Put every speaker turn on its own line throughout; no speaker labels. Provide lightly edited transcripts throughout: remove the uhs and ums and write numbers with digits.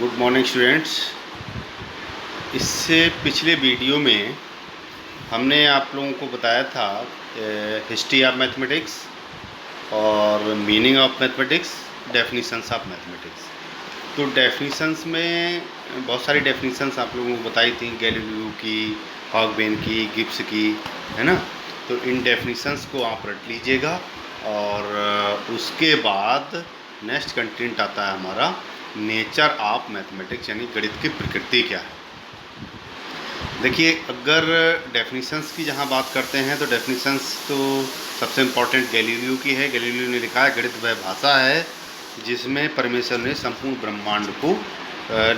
Good morning students. इससे पिछले video में हमने आप लोगों को बताया था हिस्ट्री ऑफ मैथमेटिक्स और meaning of mathematics, definitions of mathematics. तो डेफिनीशंस में बहुत सारी डेफिनीशंस आप लोगों को बताई थी, गैलीलियो की, हॉगबेन की, गिब्स की, है ना। तो इन डेफिनीशंस को आप रट लीजिएगा और उसके बाद नेक्स्ट कंटेंट आता है हमारा नेचर ऑफ मैथमेटिक्स, यानी गणित की प्रकृति क्या है। देखिए, अगर डेफिनीशंस की जहाँ बात करते हैं तो डेफिनीशंस तो सबसे इम्पॉर्टेंट गैलीलियो की है। गैलीलियो ने लिखा है गणित वह भाषा है जिसमें परमेश्वर ने संपूर्ण ब्रह्मांड को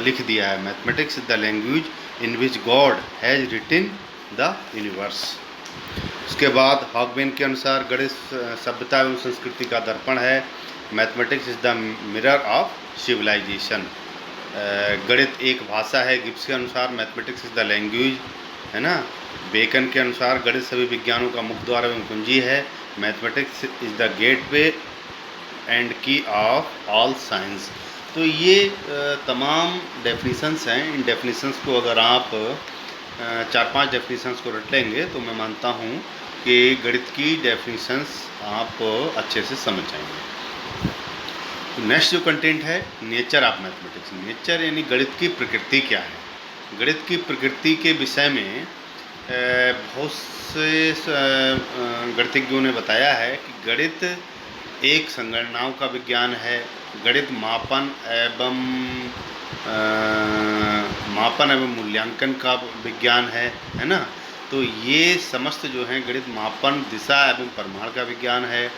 लिख दिया है। Mathematics is the language in which God has रिटिन the universe. उसके बाद हॉगबेन के अनुसार गणित सभ्यता एवं संस्कृति का दर्पण है। Mathematics is the mirror of civilisation. गणित एक भाषा है। गिब्स के अनुसार मैथमेटिक्स इज द लैंग्वेज, है ना। बेकन के अनुसार गणित सभी विज्ञानों का मुख्य द्वार एवं कुंजी है। Mathematics is the gateway and की ऑफ ऑल साइंस। तो ये तमाम डेफिनीशंस हैं। इन डेफिनीशंस को अगर आप 4-5 डेफिनीशंस को रट लेंगे तो मैं मानता हूँ कि गणित की डेफिनीशंस आप अच्छे से समझ जाएंगे। तो नेक्स्ट जो कंटेंट है नेचर ऑफ मैथमेटिक्स। नेचर यानी गणित की प्रकृति क्या है। गणित की प्रकृति के विषय में बहुत से गणितज्ञों ने बताया है कि गणित एक संगणनाओं का विज्ञान है। गणित मापन एवं मूल्यांकन का विज्ञान है ना। तो ये समस्त जो है गणित मापन, दिशा एवं परिमाण का विज्ञान है।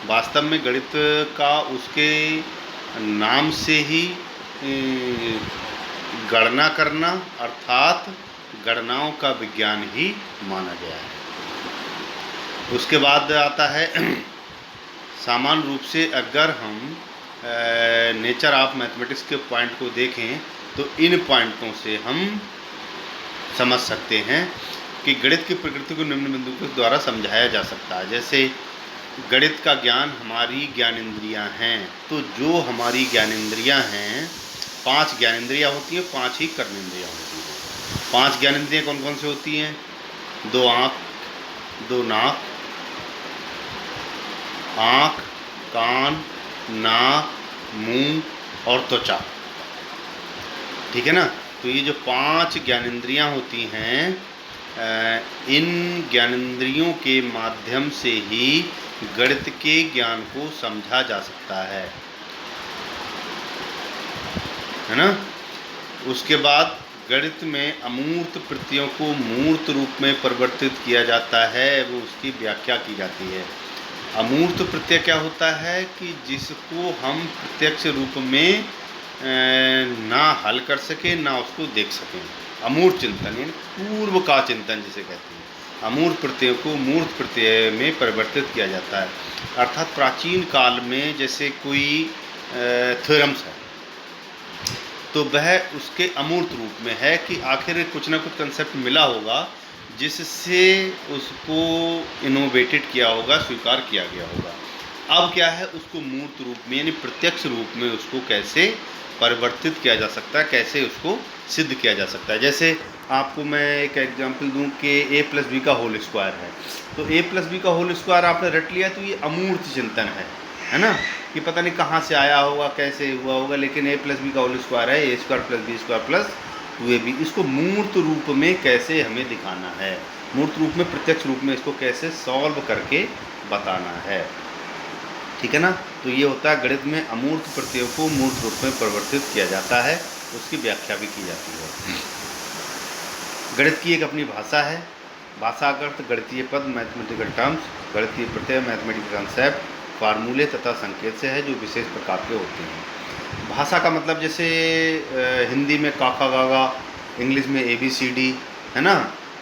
वास्तव में गणित का उसके नाम से ही गणना करना अर्थात गणनाओं का विज्ञान ही माना गया है। उसके बाद आता है सामान्य रूप से अगर हम नेचर ऑफ मैथमेटिक्स के पॉइंट को देखें तो इन पॉइंटों से हम समझ सकते हैं कि गणित की प्रकृति को निम्न बिंदु के द्वारा समझाया जा सकता है। जैसे गणित का ज्ञान हमारी ज्ञानेंद्रियां हैं। तो जो हमारी ज्ञानेंद्रियां हैं, 5 ज्ञानेंद्रियां होती हैं, 5 ही कर्मेंद्रियां होती हैं। 5 ज्ञानेंद्रियां कौन कौन सी होती हैं? 2 आँख, 2 नाक, आँख, कान, नाक, मुंह और त्वचा, ठीक है ना। तो ये जो 5 ज्ञानेंद्रियां होती हैं, इन ज्ञानेंद्रियों के माध्यम से ही गणित के ज्ञान को समझा जा सकता है ना। उसके बाद गणित में अमूर्त प्रत्ययों को मूर्त रूप में परिवर्तित किया जाता है, वो उसकी व्याख्या की जाती है। अमूर्त प्रत्यय क्या होता है कि जिसको हम प्रत्यक्ष रूप में ना हल कर सके ना उसको देख सकें। अमूर्त चिंतन यानी पूर्व का चिंतन जिसे कहते हैं। अमूर्त प्रत्यय को मूर्त प्रत्यय में परिवर्तित किया जाता है। अर्थात प्राचीन काल में जैसे कोई थ्योरम्स है तो वह उसके अमूर्त रूप में है कि आखिर कुछ ना कुछ कंसेप्ट मिला होगा जिससे उसको इनोवेटेड किया होगा, स्वीकार किया गया होगा। अब क्या है, उसको मूर्त रूप में यानी प्रत्यक्ष रूप में उसको कैसे परिवर्तित किया जा सकता है, कैसे उसको सिद्ध किया जा सकता है। जैसे आपको मैं एक एग्जांपल दूं कि a+b का होल स्क्वायर है। तो a+b का होल स्क्वायर आपने रट लिया तो ये अमूर्त चिंतन है ना, कि पता नहीं कहाँ से आया होगा, कैसे हुआ होगा, लेकिन a+b का होल स्क्वायर है, a² + b² + 2ab। इसको मूर्त रूप में कैसे हमें दिखाना है, मूर्त रूप में, प्रत्यक्ष रूप में इसको कैसे सॉल्व करके बताना है, ठीक है ना। तो ये होता है गणित में अमूर्त प्रत्ययों को मूर्त रूप में परिवर्तित किया जाता है, उसकी व्याख्या भी की जाती है। गणित की एक अपनी भाषा है। भाषा का अर्थ गणितीय पद, मैथमेटिकल टर्म्स, गणितीय प्रत्यय, मैथमेटिकल कंसेप्ट, फार्मूले तथा संकेत से है जो विशेष प्रकार के होते हैं। भाषा का मतलब जैसे हिंदी में काका गागा, इंग्लिश में ABCD, है ना।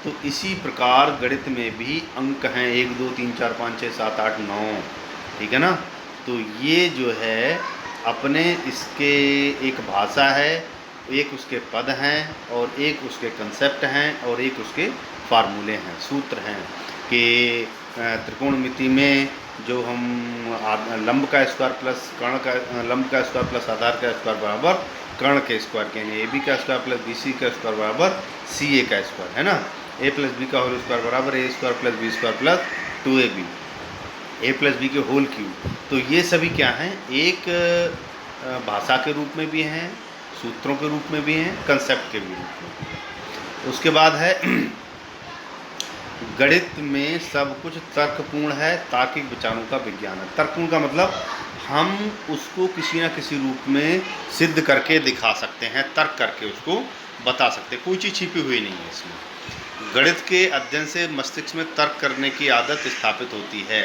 तो इसी प्रकार गणित में भी अंक हैं 1 2 3 4 5 6 7 8 9, ठीक है ना। तो ये जो है अपने इसके एक भाषा है, एक उसके पद हैं और एक उसके कंसेप्ट हैं और एक उसके फार्मूले हैं, सूत्र हैं कि त्रिकोणमिति में जो हम लंब का स्क्वायर प्लस कर्ण का लंब का स्क्वायर प्लस आधार का स्क्वायर बराबर कर्ण के स्क्वायर के, यानी ए बी का स्क्वायर प्लस बी सी का स्क्वायर बराबर सी ए का स्क्वायर, है ना। ए प्लस बी का होल स्क्वायर बराबर a square plus b square plus 2ab, a plus b के होल क्यूब। तो ये सभी क्या हैं, एक भाषा के रूप में भी हैं, सूत्रों के रूप में भी हैं, कंसेप्ट के भी रूप में। उसके बाद है गणित में सब कुछ तर्कपूर्ण है, तार्किक विचारों का विज्ञान है। तर्कपूर्ण का मतलब हम उसको किसी न किसी रूप में सिद्ध करके दिखा सकते हैं, तर्क करके उसको बता सकते हैं, कोई चीज़ छिपी हुई नहीं है इसमें। गणित के अध्ययन से मस्तिष्क में तर्क करने की आदत स्थापित होती है।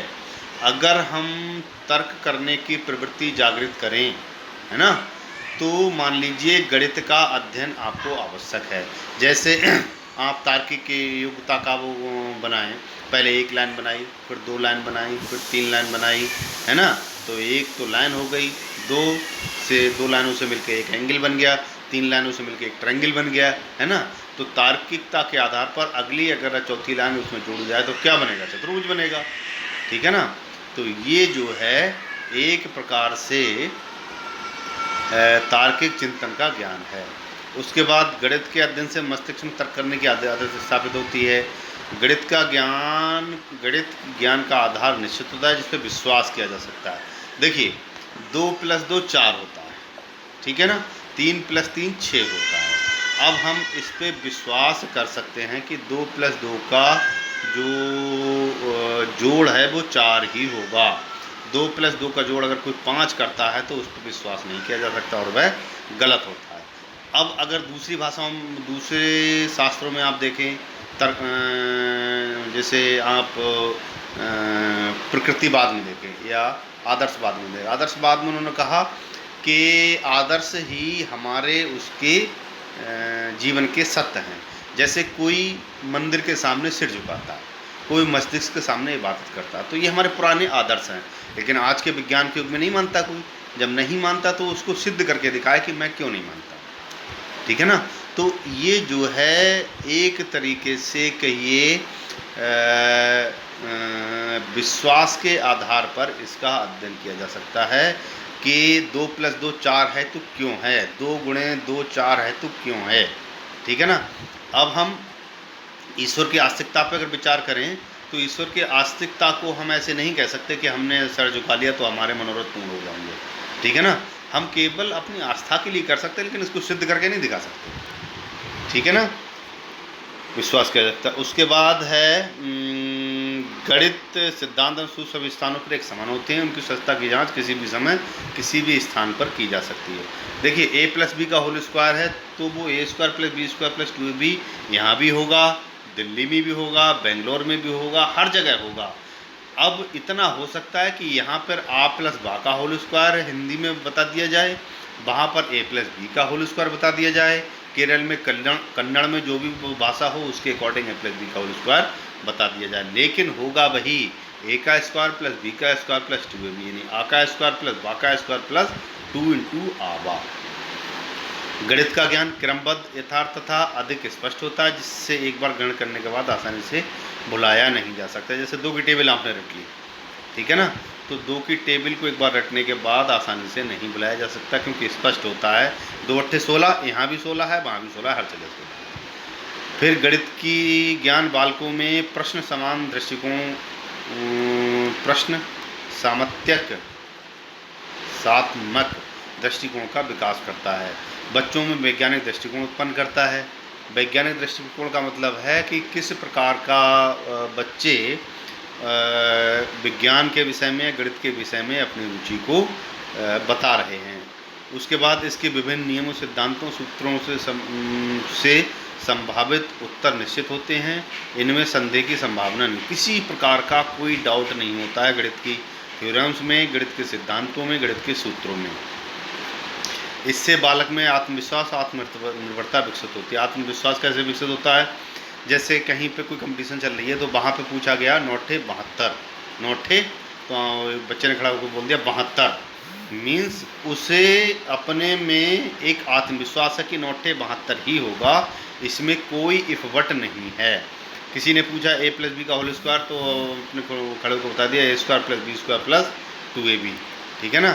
अगर हम तर्क करने की प्रवृत्ति जागृत करें, है ना, तो मान लीजिए गणित का अध्ययन आपको आवश्यक है। जैसे आप तार्किक योग्यता का वो बनाएं, पहले एक लाइन बनाई, फिर 2 लाइन बनाई, फिर 3 लाइन बनाई, है ना। तो एक तो लाइन हो गई, 2 लाइनों से मिलकर एक एंगल बन गया, 3 लाइनों से मिलकर एक ट्रायंगल बन गया, है ना। तो तार्किकता के आधार पर अगली अगर चौथी लाइन उसमें जोड़ जाए तो क्या बनेगा, चतुर्भुज बनेगा, ठीक है ना। तो ये जो है एक प्रकार से तार्किक चिंतन का ज्ञान है। उसके बाद गणित के अध्ययन से मस्तिष्क में तर्क करने की आदत स्थापित होती है। गणित ज्ञान का आधार निश्चित होता है, जिस पर विश्वास किया जा सकता है। देखिए 2 + 2 4 होता है, ठीक है ना, 3 + 3 6 होता है। अब हम इस पे विश्वास कर सकते हैं कि 2 + 2 का जो जोड़ है वो 4 ही होगा। 2 + 2 का जोड़ अगर कोई 5 करता है तो उस पर विश्वास नहीं किया जा सकता और वह गलत होता है। अब अगर दूसरी भाषाओं में, दूसरे शास्त्रों में आप देखें, जैसे आप प्रकृतिवाद में देखें या आदर्शवाद में देखें। आदर्शवाद में उन्होंने कहा कि आदर्श ही हमारे उसके जीवन के सत्य हैं। जैसे कोई मंदिर के सामने सिर झुकाता है, कोई मस्तिष्क के सामने इबादत करता है, तो ये हमारे पुराने आदर्श हैं। लेकिन आज के विज्ञान के युग में नहीं मानता कोई। जब नहीं मानता तो उसको सिद्ध करके दिखाए कि मैं क्यों नहीं मानता, ठीक है ना। तो ये जो है एक तरीके से कहिए विश्वास के आधार पर इसका अध्ययन किया जा सकता है कि 2 + 2 4 है तो क्यों है, 2 × 2 4 है तो क्यों है, ठीक है ना। अब हम ईश्वर की आस्तिकता पर अगर विचार करें तो ईश्वर की आस्तिकता को हम ऐसे नहीं कह सकते कि हमने सर झुका लिया तो हमारे मनोरथ पूर्ण हो जाएंगे, ठीक है ना। हम केवल अपनी आस्था के लिए कर सकते हैं, लेकिन इसको सिद्ध करके नहीं दिखा सकते, ठीक है ना। विश्वास किया जाता है। उसके बाद है गणित सिद्धांत अनुसार सभी स्थानों पर एक समान होते हैं, उनकी सत्यता की जांच किसी भी समय किसी भी स्थान पर की जा सकती है। देखिए a + b का होल स्क्वायर है तो वो a² + b² + 2ab यहाँ भी होगा, दिल्ली में भी होगा, बेंगलोर में भी होगा, हर जगह होगा। अब इतना हो सकता है कि यहाँ पर a + बा का होल स्क्वायर हिंदी में बता दिया जाए, वहाँ पर a + b का होल स्क्वायर बता दिया जाए, केरल में कन्नड़ में जो भी भाषा हो उसके अकॉर्डिंग a + b का होल स्क्वायर बता दिया जाए, लेकिन होगा वही a² + b² + 2ab, यानी a² + बा² + 2 × आबा। गणित का ज्ञान क्रमबद्ध, यथार्थ तथा अधिक स्पष्ट होता है, जिससे एक बार गणना करने के बाद आसानी से भुलाया नहीं जा सकता। जैसे 2 की टेबल आपने रट ली, ठीक है ना, तो 2 की टेबल को एक बार रटने के बाद आसानी से नहीं भुलाया जा सकता, क्योंकि स्पष्ट होता है। 2 × 8 = 16, यहाँ भी 16 है, वहाँ भी 16 है, हर जगह 16 है। फिर गणित की ज्ञान बालकों में प्रश्न समान दृष्टिकोण, प्रश्न सात्मक दृष्टिकोण का विकास करता है। बच्चों में वैज्ञानिक दृष्टिकोण उत्पन्न करता है। वैज्ञानिक दृष्टिकोण का मतलब है कि किस प्रकार का बच्चे विज्ञान के विषय में, गणित के विषय में अपनी रुचि को बता रहे हैं। उसके बाद इसके विभिन्न नियमों, सिद्धांतों, सूत्रों से संभावित उत्तर निश्चित होते हैं। इनमें संदेह की संभावना नहीं, किसी प्रकार का कोई डाउट नहीं होता है गणित की थ्योरम्स में, गणित के सिद्धांतों में, गणित के सूत्रों में। इससे बालक में आत्मविश्वास, आत्मनिर्भरता विकसित होती है। आत्मविश्वास कैसे विकसित होता है, जैसे कहीं पे कोई कंपटीशन चल रही है तो वहाँ पे पूछा गया नौठे 72, नौठे, तो बच्चे ने खड़ा होकर बोल दिया 72, मीन्स उसे अपने में एक आत्मविश्वास है कि नौठे 72 ही होगा, इसमें कोई इफ बट नहीं है। किसी ने पूछा a + b का होल स्क्वायर, तो अपने खड़े को बता दिया a² + b² + 2ab, ठीक है ना।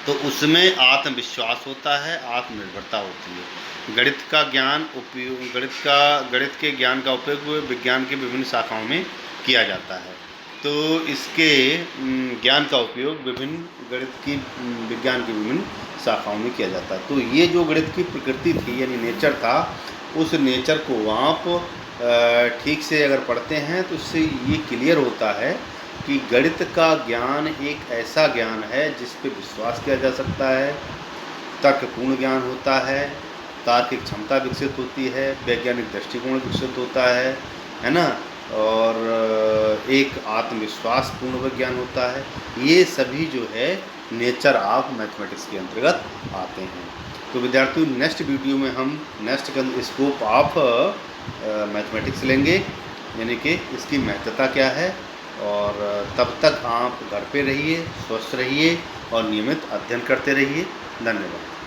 तो उसमें आत्मविश्वास होता है, आत्मनिर्भरता होती है। गणित के ज्ञान का उपयोग विज्ञान की विभिन्न शाखाओं में किया जाता है। तो इसके ज्ञान का उपयोग विज्ञान की विभिन्न शाखाओं में किया जाता है। तो ये जो गणित की प्रकृति थी, यानी नेचर था, उस नेचर को आप ठीक से अगर पढ़ते हैं तो उससे ये क्लियर होता है कि गणित का ज्ञान एक ऐसा ज्ञान है जिस पे विश्वास किया जा सकता है, तर्कपूर्ण ज्ञान होता है, तार्किक क्षमता विकसित होती है, वैज्ञानिक दृष्टिकोण विकसित होता है ना, और एक आत्मविश्वास पूर्ण ज्ञान होता है। ये सभी जो है नेचर ऑफ मैथमेटिक्स के अंतर्गत आते हैं। तो विद्यार्थियों, नेक्स्ट वीडियो में हम नेक्स्ट स्कोप ऑफ मैथमेटिक्स लेंगे, यानी कि इसकी महत्वता क्या है। और तब तक आप घर पे रहिए, स्वस्थ रहिए और नियमित अध्ययन करते रहिए। धन्यवाद।